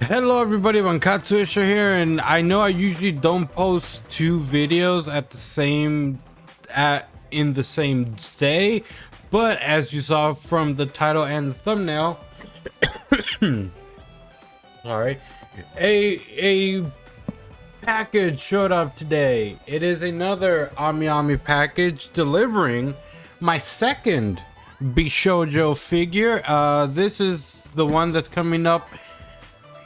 Hello everybody, Bonkotzu here, and I know I usually don't post two videos in the same day, but as you saw from the title and the thumbnail, sorry, a package showed up today. It is another Ami package delivering my second Bishoujo figure. This is the one that's coming up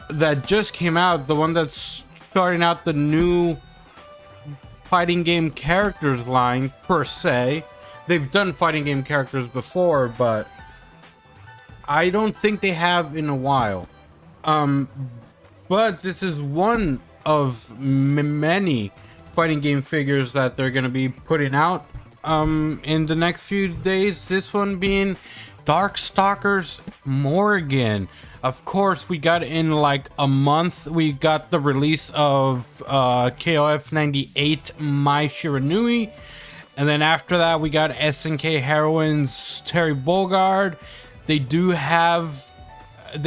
that just came out, the one that's starting out the new fighting game characters line per se. They've done fighting game characters before, but I don't think they have in a while. But this is one of many fighting game figures that they're going to be putting out in the next few days. This one being Darkstalkers Morrigan. Of course, we got in like a month, we got the release of KOF 98 Mai Shiranui, and then after that we got SNK Heroines Terry Bogard. They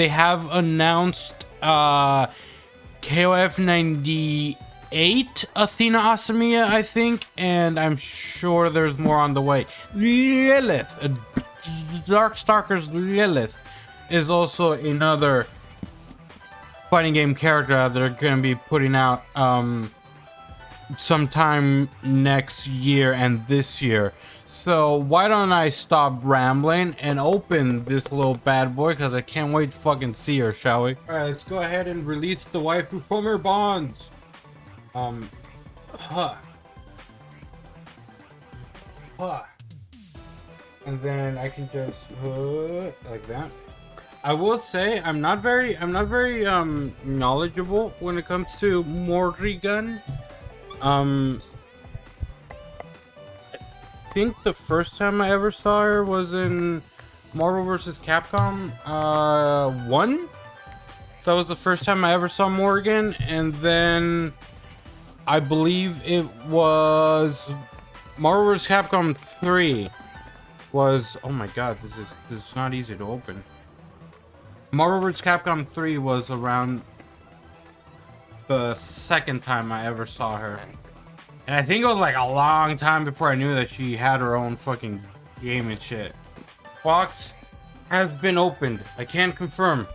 have announced KOF 98 Athena Asamiya, I think, and I'm sure there's more on the way. Lilith, Darkstalkers Lilith is also another fighting game character that they're going to be putting out sometime next year and this year. So why don't I stop rambling and open this little bad boy, because I can't wait to fucking see her, shall we? Alright, let's go ahead and release the waifu from her bonds. And then I can just like that. I will say I'm not very knowledgeable when it comes to Morrigan. I think the first time I ever saw her was in Marvel vs. Capcom 1. So that was the first time I ever saw Morrigan, and then I believe it was Marvel vs. Capcom 3 was, oh my god, this is not easy to open. Marvel vs. Capcom 3 was around the second time I ever saw her. And I think it was like a long time before I knew that she had her own fucking game and shit. Box has been opened. I can confirm.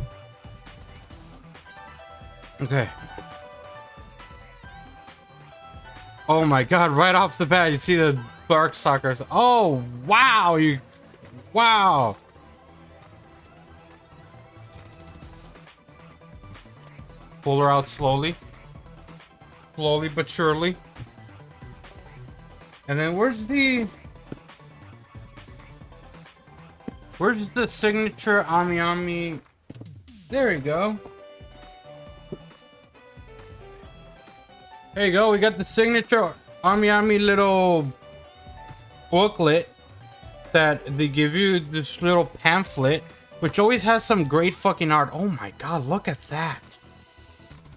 Okay. Oh my god, right off the bat you see the Darkstalkers. Oh wow, wow. Pull her out slowly but surely. And then where's the signature Ami? There you go. There you go. We got the signature Ami little booklet that they give you, this little pamphlet, which always has some great fucking art. Oh my god, look at that.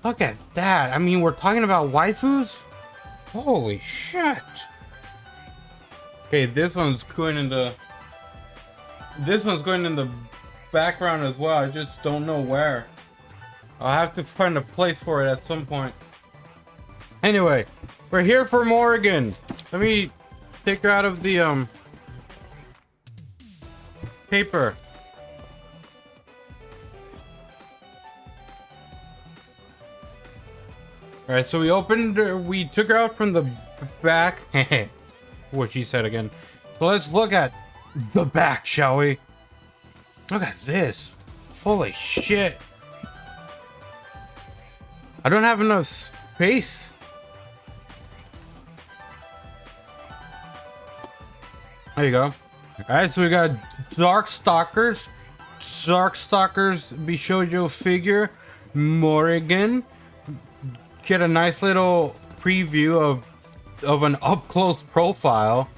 Look at that. I mean, we're talking about waifus? Holy shit. Okay, this one's going in the background as well. I just don't know where. I'll have to find a place for it at some point. Anyway, we're here for Morrigan. Let me take her out of the paper. All right, so we took her out from the back. What she said again. So let's look at the back, shall we? Look at this. Holy shit. I don't have enough space. There you go. All right, so we got Darkstalkers Bishoujo figure, Morrigan. Get a nice little preview of an up-close profile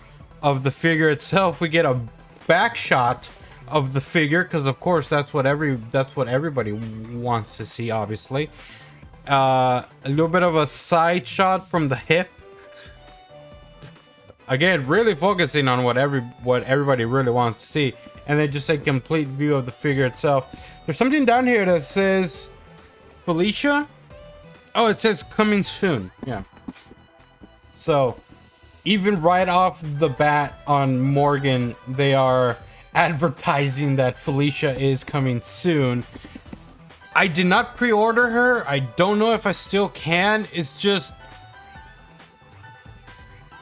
of the figure itself. We get a back shot of the figure, because of course that's what everybody wants to see, obviously. A little bit of a side shot from the hip. Again, really focusing on what everybody really wants to see. And then just a complete view of the figure itself. There's something down here that says Felicia. Oh, it says coming soon. Yeah. So, even right off the bat on Morrigan, they are advertising that Felicia is coming soon. I did not pre-order her. I don't know if I still can. It's just...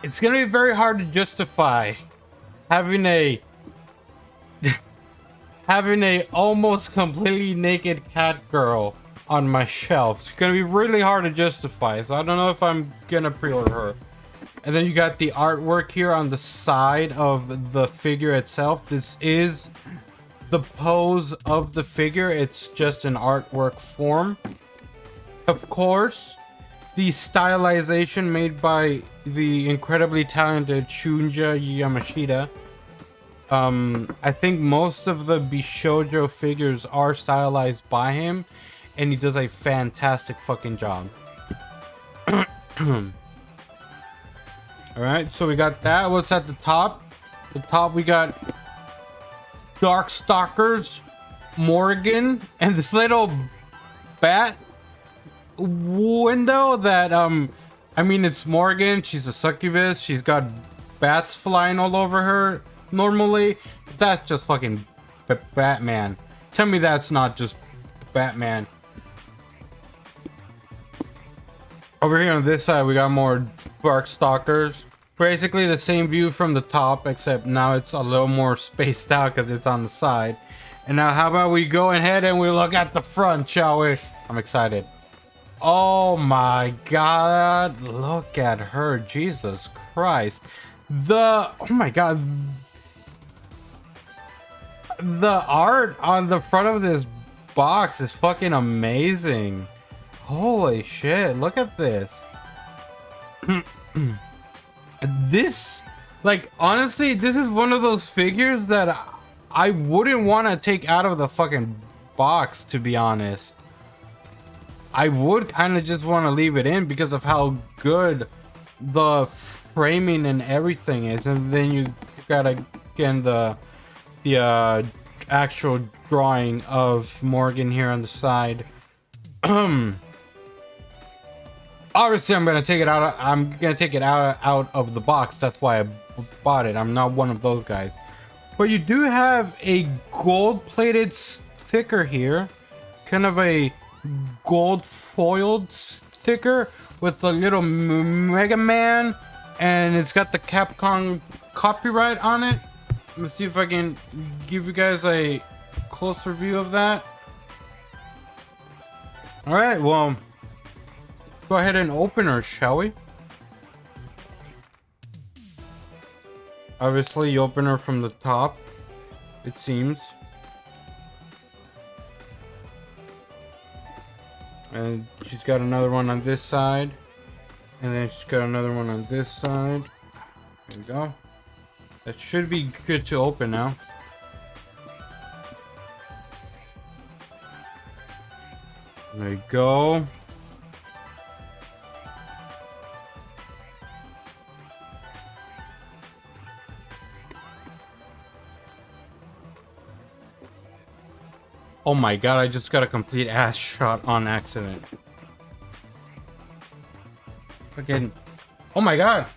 it's gonna be very hard to justify having a... having a almost completely naked cat girl on my shelf. It's gonna be really hard to justify, so I don't know if I'm gonna pre-order her. And then you got the artwork here on the side of the figure itself. This is the pose of the figure. It's just an artwork form. Of course, the stylization made by the incredibly talented Shunja Yamashita. I think most of the Bishoujo figures are stylized by him, and he does a fantastic fucking job. Alright, so we got that. What's at the top? The top we got Darkstalkers, Morrigan, and this little bat window that I mean, it's Morrigan, she's a succubus, she's got bats flying all over her normally. That's just fucking Batman. Tell me that's not just Batman. Over here on this side, we got more Darkstalkers. Basically the same view from the top, except now it's a little more spaced out because it's on the side. And now how about we go ahead and we look at the front, shall we? I'm excited. Oh my god, look at her. Jesus Christ. Oh my god. The art on the front of this box is fucking amazing. Holy shit, look at this. This, like, honestly, this is one of those figures that I wouldn't want to take out of the fucking box, to be honest. I would kind of just want to leave it in because of how good the framing and everything is. And then you got, again, the actual drawing of Morrigan here on the side. Obviously, I'm gonna take it out. I'm gonna take it out of the box. That's why I bought it. I'm not one of those guys. But you do have a gold-plated sticker here, kind of a gold foiled sticker with a little Mega Man, and it's got the Capcom copyright on it. Let me see if I can give you guys a closer view of that. All right, well. Go ahead and open her, shall we? Obviously, you open her from the top, it seems. And she's got another one on this side. And then she's got another one on this side. There we go. That should be good to open now. There you go. Oh my god, I just got a complete ass shot on accident. Fucking... oh my god!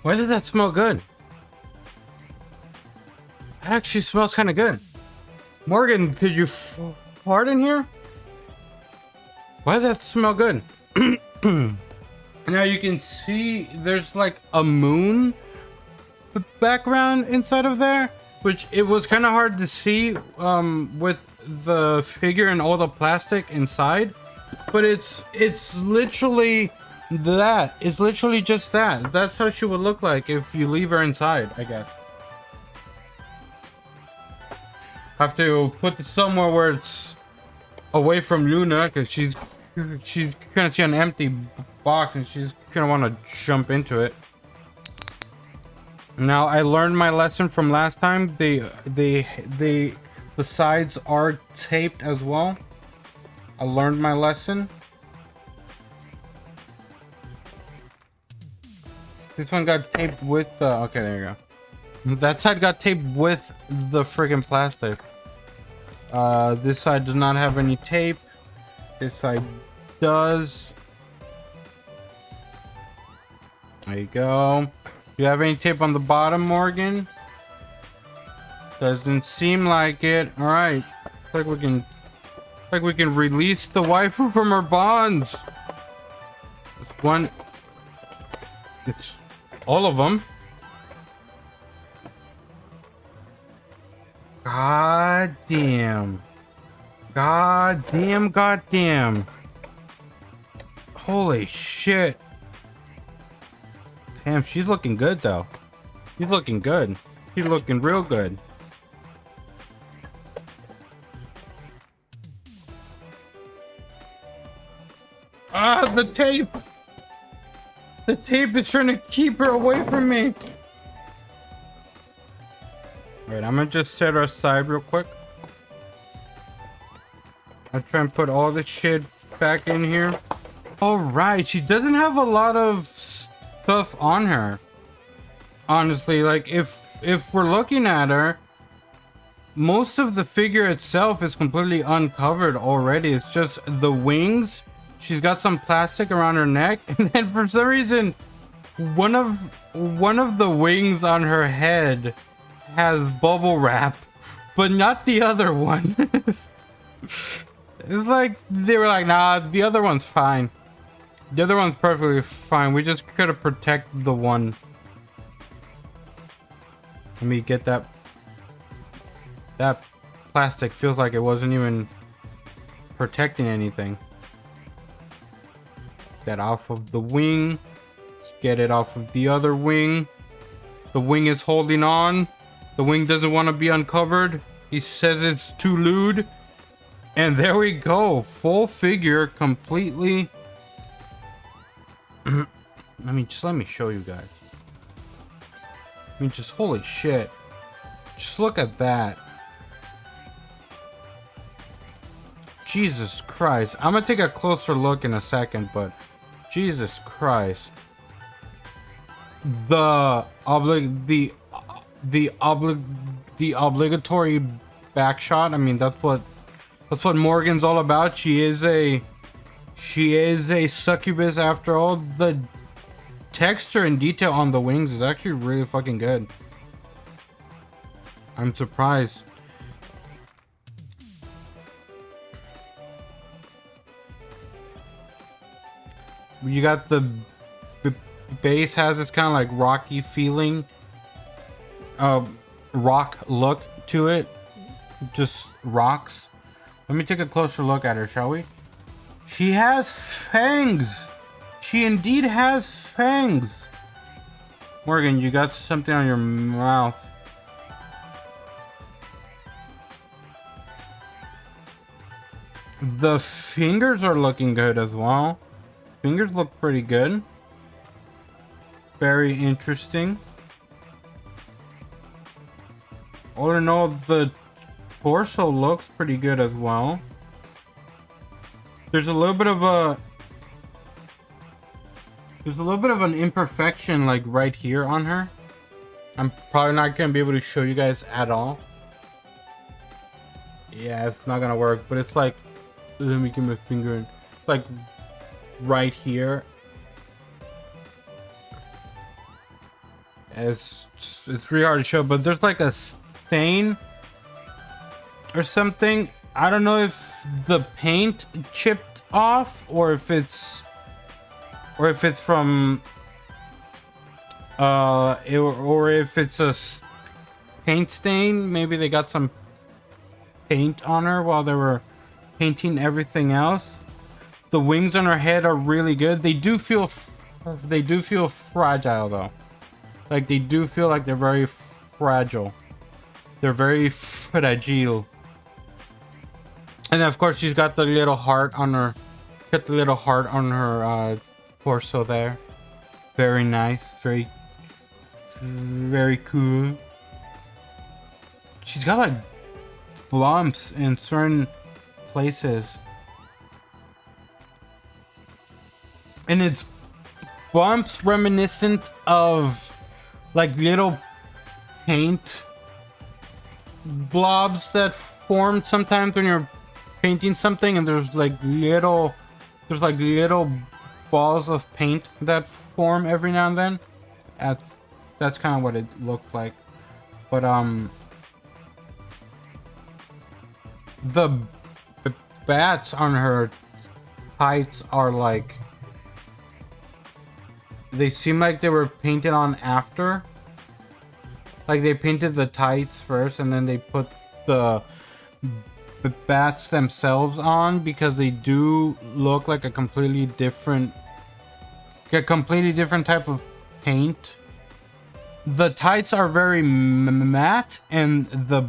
Why does that smell good? That actually smells kind of good. Morrigan, did you fart in here? Why does that smell good? Now you can see there's like a moon background inside of there, which it was kind of hard to see with the figure and all the plastic inside, but it's literally that. It's literally just that. That's how she would look like if you leave her inside, I guess. Have to put this somewhere where it's away from Luna, because she's gonna see an empty box and she's gonna want to jump into it. Now, I learned my lesson from last time. The sides are taped as well. I learned my lesson. This one got taped with the... okay, there you go. That side got taped with the friggin' plastic. This side does not have any tape. This side does. There you go. Do you have any tape on the bottom, Morgan? Doesn't seem like it. All right. Like we can release the waifu from her bonds. It's one. It's all of them. God damn. God damn, god damn. Holy shit. Damn, she's looking good though. She's looking good. She's looking real good. Ah, the tape. The tape is trying to keep her away from me. Alright, I'm gonna just set her aside real quick. I'll try and put all this shit back in here. Alright, she doesn't have a lot of stuff on her. Honestly, like if we're looking at her, most of the figure itself is completely uncovered already. It's just the wings. She's got some plastic around her neck, and then for some reason, one of the wings on her head has bubble wrap, but not the other one. It's like they were like, nah, the other one's fine. The other one's perfectly fine. We just gotta protect the one. Let me get that. That plastic feels like it wasn't even protecting anything. That off of the wing. Let's get it off of the other wing. The wing is holding on. The wing doesn't want to be uncovered. He says it's too lewd. And there we go. Full figure completely. let me show you guys. I mean, just holy shit. Just look at that. Jesus Christ. I'm gonna take a closer look in a second, but Jesus Christ. The obligatory back shot. I mean, that's what Morgan's all about. She is a succubus after all. The texture and detail on the wings is actually really fucking good. I'm surprised. You got the base has this kind of like rocky feeling, rock look to it, just rocks. Let me take a closer look at her, shall we? She has fangs. She indeed has fangs. Morgan, you got something on your mouth. The fingers are looking good as well. Fingers look pretty good. Very interesting. All in all, the torso looks pretty good as well. There's a little bit of an imperfection like right here on her. I'm probably not gonna be able to show you guys at all. Yeah, it's not gonna work, but it's like, let me get my finger in. It's like right here. It's really hard to show, but there's like a stain or something. I don't know if the paint chipped off or if it's from or if it's a paint stain. Maybe they got some paint on her while they were painting everything else. The wings on her head are really good. They do feel fragile though. Like they do feel like they're very fragile. They're very fragile. And of course she's got the little heart on her. Got the little heart on her torso there. Very nice. Very cool. She's got like bumps in certain places. And it's bumps reminiscent of like little paint blobs that formed sometimes when you're painting something, and there's like little balls of paint that form every now and then. That's kind of what it looked like. But the bats on her tights are like, they seem like they were painted on after. Like they painted the tights first and then they put the bats themselves on, because they do look like a completely different type of paint. The tights are very matte and the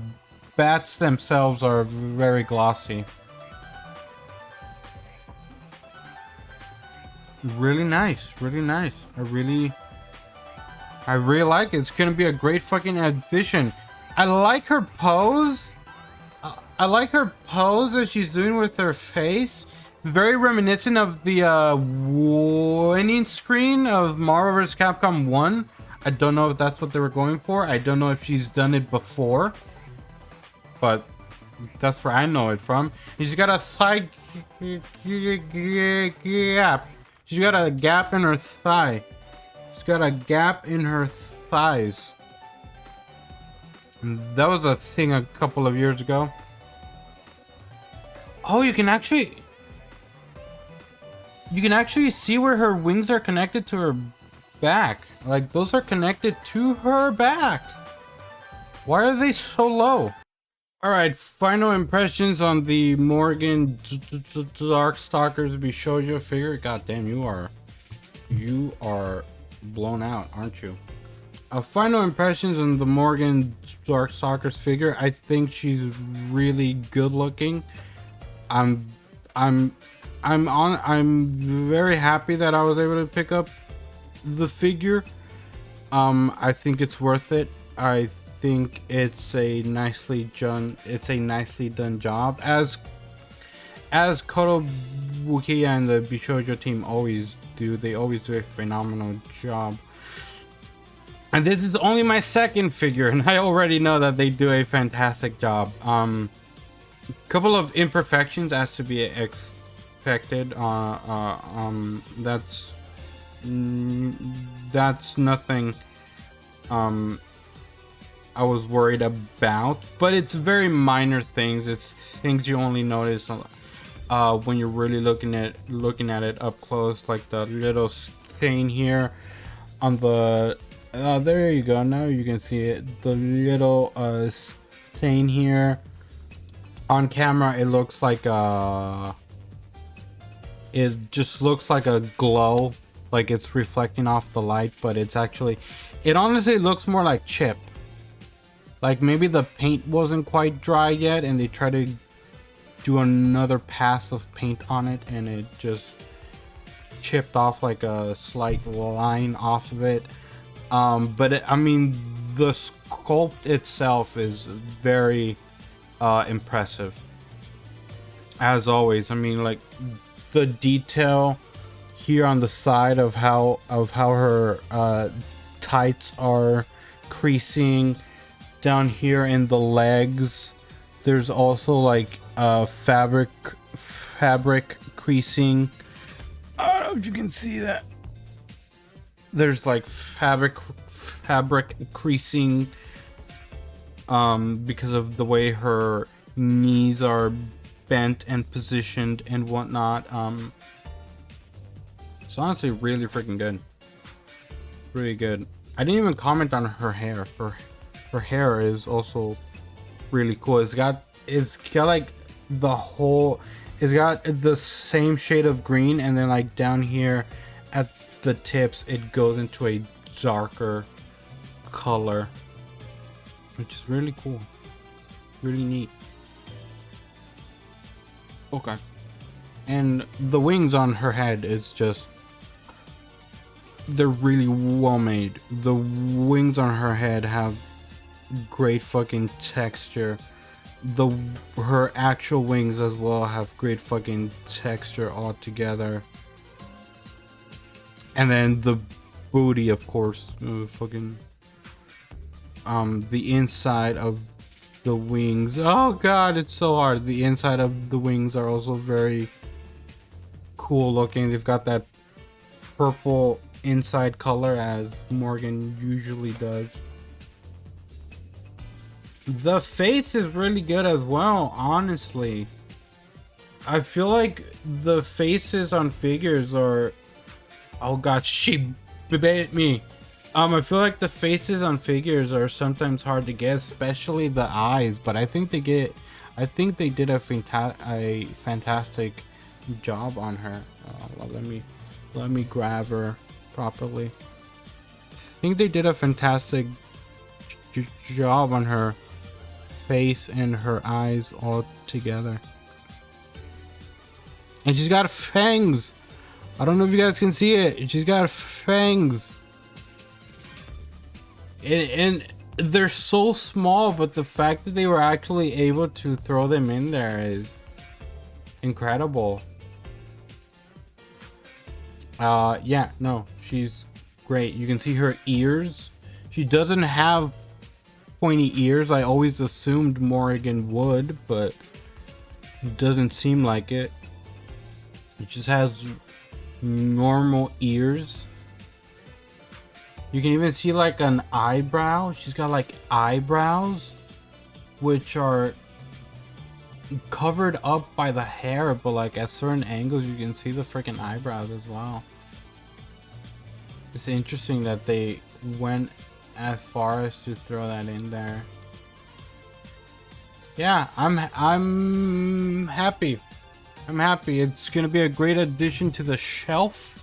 bats themselves are very glossy. Really nice, really nice. I really like it. It's gonna be a great fucking addition. I like her pose. I like her pose that she's doing with her face. Very reminiscent of the winning screen of Marvel vs. Capcom 1. I don't know if that's what they were going for. I don't know if she's done it before, but that's where I know it from. She's got a thigh gap. She's got a gap in her thigh. She's got a gap in her thighs. And that was a thing a couple of years ago. Oh, you can actually see where her wings are connected to her back. Like, those are connected to her back. Why are they so low? Alright, final impressions on the Morrigan Darkstalkers Bishoujo figure. God damn, you are blown out, aren't you? Final impressions on the Morrigan Darkstalkers figure. I think she's really good looking. I'm very happy that I was able to pick up the figure. I think it's worth it. I think it's a nicely done job, as Kotobukiya and the Bishoujo team always do. They always do a phenomenal job. And this is only my second figure, and I already know that they do a fantastic job. Couple of imperfections as to be expected. That's nothing I was worried about, but it's very minor things. It's things you only notice when you're really looking at it up close, like the little stain here on the there you go, now you can see it, the little stain here. On camera it looks like it just looks like a glow, like it's reflecting off the light, but it honestly looks more like chip. Like maybe the paint wasn't quite dry yet and they tried to do another pass of paint on it and it just chipped off like a slight line off of it. But I mean, the sculpt itself is very impressive, as always. I mean, like the detail here on the side of how her tights are creasing, down here in the legs there's also like fabric creasing. I don't know if you can see that. There's like fabric creasing because of the way her knees are bent and positioned and whatnot. It's honestly really freaking good. Really good. I didn't even comment on her hair. Her hair is also really cool. It's got like the whole, it's got the same shade of green, and then like down here at the tips it goes into a darker color, which is really cool, really neat. Okay, and the wings on her head, it's just, they're really well made. The wings on her head have great fucking texture. Her actual wings as well have great fucking texture all together. And then the booty, of course, fucking the inside of The wings. Oh god, it's so hard. The inside of the wings are also very cool looking. They've got that purple inside color as Morrigan usually does. The face is really good as well, honestly. I feel like the faces on figures are... Oh god, she bit me. I feel like the faces on figures are sometimes hard to get, especially the eyes, but I think they did a fantastic job on her. Well, let me grab her properly. I think they did a fantastic job on her face and her eyes all together. And she's got fangs. I don't know if you guys can see it. She's got fangs. And they're so small, but the fact that they were actually able to throw them in there is incredible. Yeah, no, she's great. You can see her ears. She doesn't have pointy ears. I always assumed Morrigan would, but it doesn't seem like it. It just has normal ears. You can even see like an eyebrow. She's got like eyebrows, which are covered up by the hair, but like at certain angles you can see the freaking eyebrows as well. It's interesting that they went as far as to throw that in there. Yeah, I'm happy. I'm happy. It's gonna be a great addition to the shelf.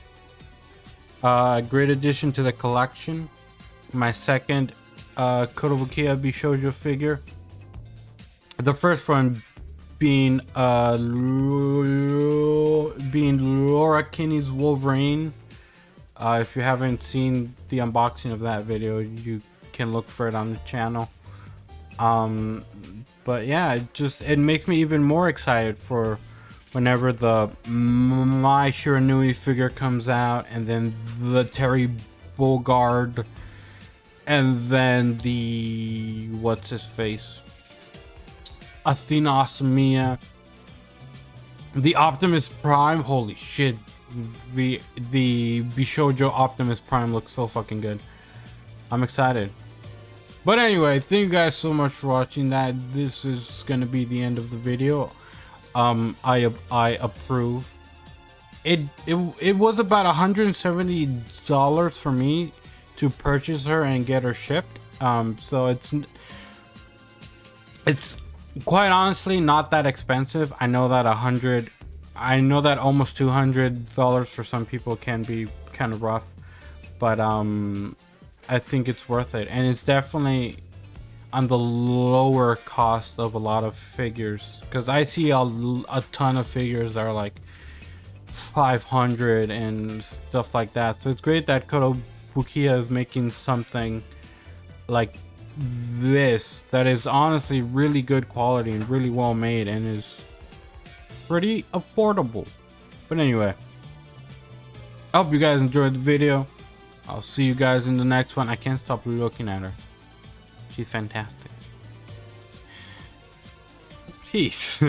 A great addition to the collection. My second Kotobukiya Bishoujo figure. The first one being Laura Kinney's Wolverine. If you haven't seen the unboxing of that video, you can look for it on the channel. But yeah, it makes me even more excited for whenever the My Shiranui figure comes out, and then the Terry Bogard, and then the what's his face, Athena Asamiya, the Optimus Prime. Holy shit, the Bishoujo Optimus Prime looks so fucking good. I'm excited. But anyway, thank you guys so much for watching that. This is gonna be the end of the video. I approve. It was about $170 for me to purchase her and get her shipped. So it's quite honestly not that expensive. I know that almost $200 for some people can be kind of rough, but I think it's worth it, and it's definitely on the lower cost of a lot of figures, because I see a ton of figures that are like 500 and stuff like that. So it's great that Kotobukiya is making something like this that is honestly really good quality and really well made and is pretty affordable. But anyway, I hope you guys enjoyed the video. I'll see you guys in the next one. I can't stop looking at her. She's fantastic. Peace.